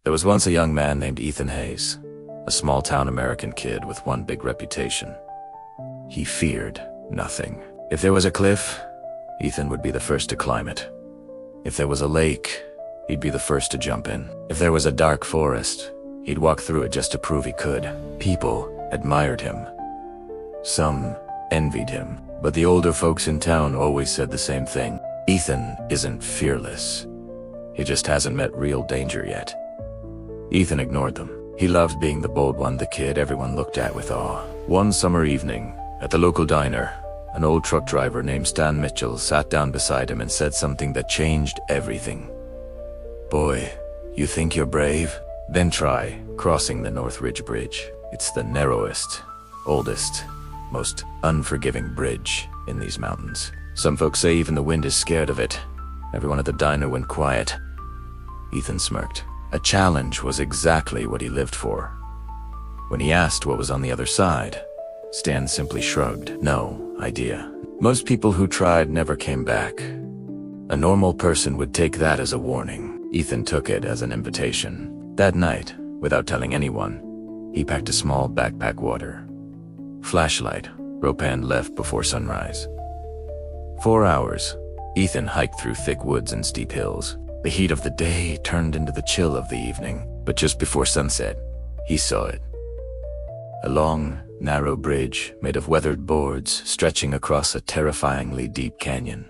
There was once a young man named Ethan Hayes, a small-town American kid with one big reputation. He feared nothing. If there was a cliff, Ethan would be the first to climb it. If there was a lake, he'd be the first to jump in. If there was a dark forest, he'd walk through it just to prove he could. People admired him. Some envied him, but the older folks in town always said the same thing. Ethan isn't fearless. He just hasn't met real danger yet. Ethan ignored them. He loved being the bold one, the kid everyone looked at with awe. One summer evening, at the local diner, an old truck driver named Stan Mitchell sat down beside him and said something that changed everything. "Boy, you think you're brave? Then try crossing the North Ridge Bridge. It's the narrowest, oldest, most unforgiving bridge in these mountains. Some folks say even the wind is scared of it." Everyone at the diner went quiet. Ethan smirked. A challenge was exactly what he lived for. When he asked what was on the other side, Stan simply shrugged. No idea. Most people who tried never came back. A normal person would take that as a warning. Ethan took it as an invitation. That night, without telling anyone, he packed a small backpack water, flashlight, rope, and left before sunrise. 4 hours, Ethan hiked through thick woods and steep hills. The heat of the day turned into the chill of the evening, but just before sunset, he saw it. A long, narrow bridge made of weathered boards stretching across a terrifyingly deep canyon.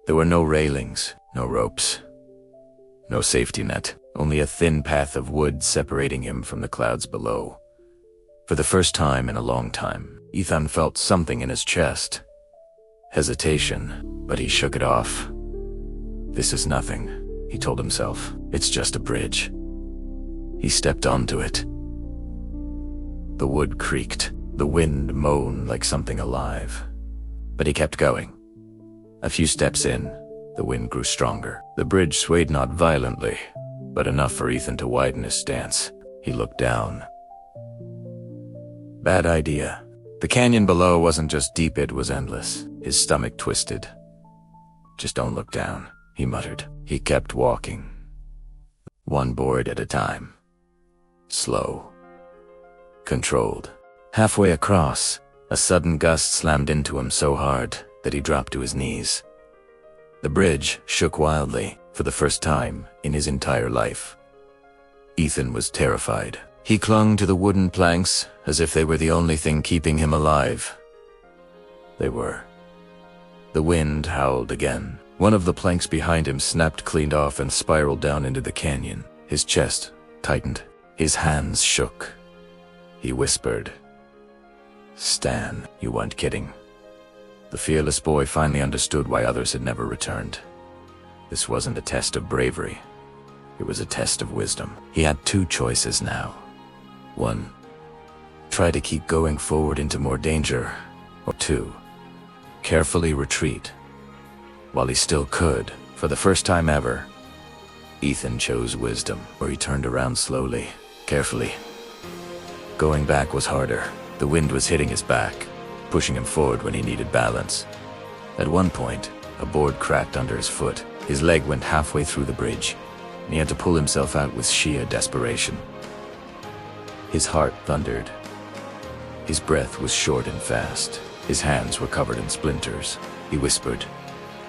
There were no railings, no ropes, no safety net, only a thin path of wood separating him from the clouds below. For the first time in a long time, Ethan felt something in his chest. Hesitation, but he shook it off. This is nothing, he told himself. It's just a bridge. He stepped onto it. The wood creaked, the wind moaned like something alive. But he kept going. A few steps in, the wind grew stronger. The bridge swayed not violently, but enough for Ethan to widen his stance. He looked down. Bad idea. The canyon below wasn't just deep, it was endless. His stomach twisted. "Just don't look down," he muttered. He kept walking, one board at a time. Slow. Controlled. Halfway across, a sudden gust slammed into him so hard that he dropped to his knees. The bridge shook wildly for the first time in his entire life. Ethan was terrified. He clung to the wooden planks as if they were the only thing keeping him alive. They were. The wind howled again. One of the planks behind him snapped clean off and spiraled down into the canyon. His chest tightened. His hands shook. He whispered, "Stan, you weren't kidding." The fearless boy finally understood why others had never returned. This wasn't a test of bravery. It was a test of wisdom. He had two choices now. One, try to keep going forward into more danger. Or two, carefully retreat. While he still could, for the first time ever, Ethan chose wisdom, where he turned around slowly, carefully. Going back was harder. The wind was hitting his back, pushing him forward when he needed balance. At one point, a board cracked under his foot. His leg went halfway through the bridge, and he had to pull himself out with sheer desperation. His heart thundered. His breath was short and fast. His hands were covered in splinters. He whispered,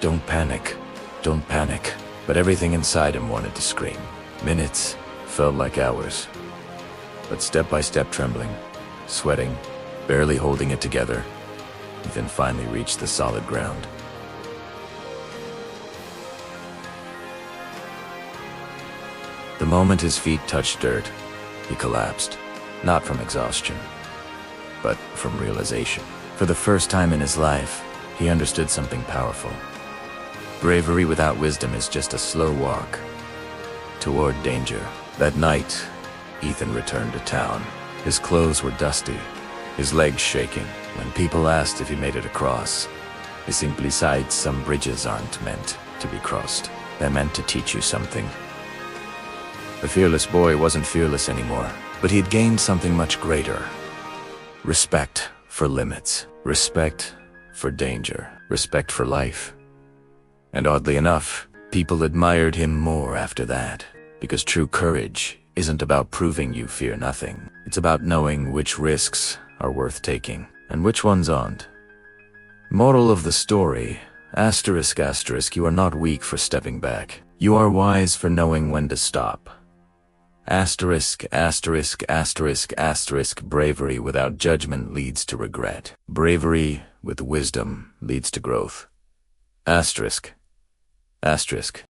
"Don't panic, don't panic." But everything inside him wanted to scream. Minutes felt like hours. But step by step, trembling, sweating, barely holding it together, Ethan finally reached the solid ground. The moment his feet touched dirt, he collapsed. Not from exhaustion, but from realization. For the first time in his life, he understood something powerful. Bravery without wisdom is just a slow walk toward danger. That night, Ethan returned to town. His clothes were dusty, his legs shaking. When people asked if he made it across, he simply sighed, "Some bridges aren't meant to be crossed. They're meant to teach you something." The fearless boy wasn't fearless anymore, but he had gained something much greater. Respect for limits, respect for danger, respect for life. And oddly enough, people admired him more after that. Because true courage isn't about proving you fear nothing. It's about knowing which risks are worth taking and which ones aren't. Moral of the story, asterisk asterisk, you are not weak for stepping back. You are wise for knowing when to stop. Asterisk asterisk asterisk asterisk, bravery without judgment leads to regret. Bravery with wisdom leads to growth. Asterisk asterisk.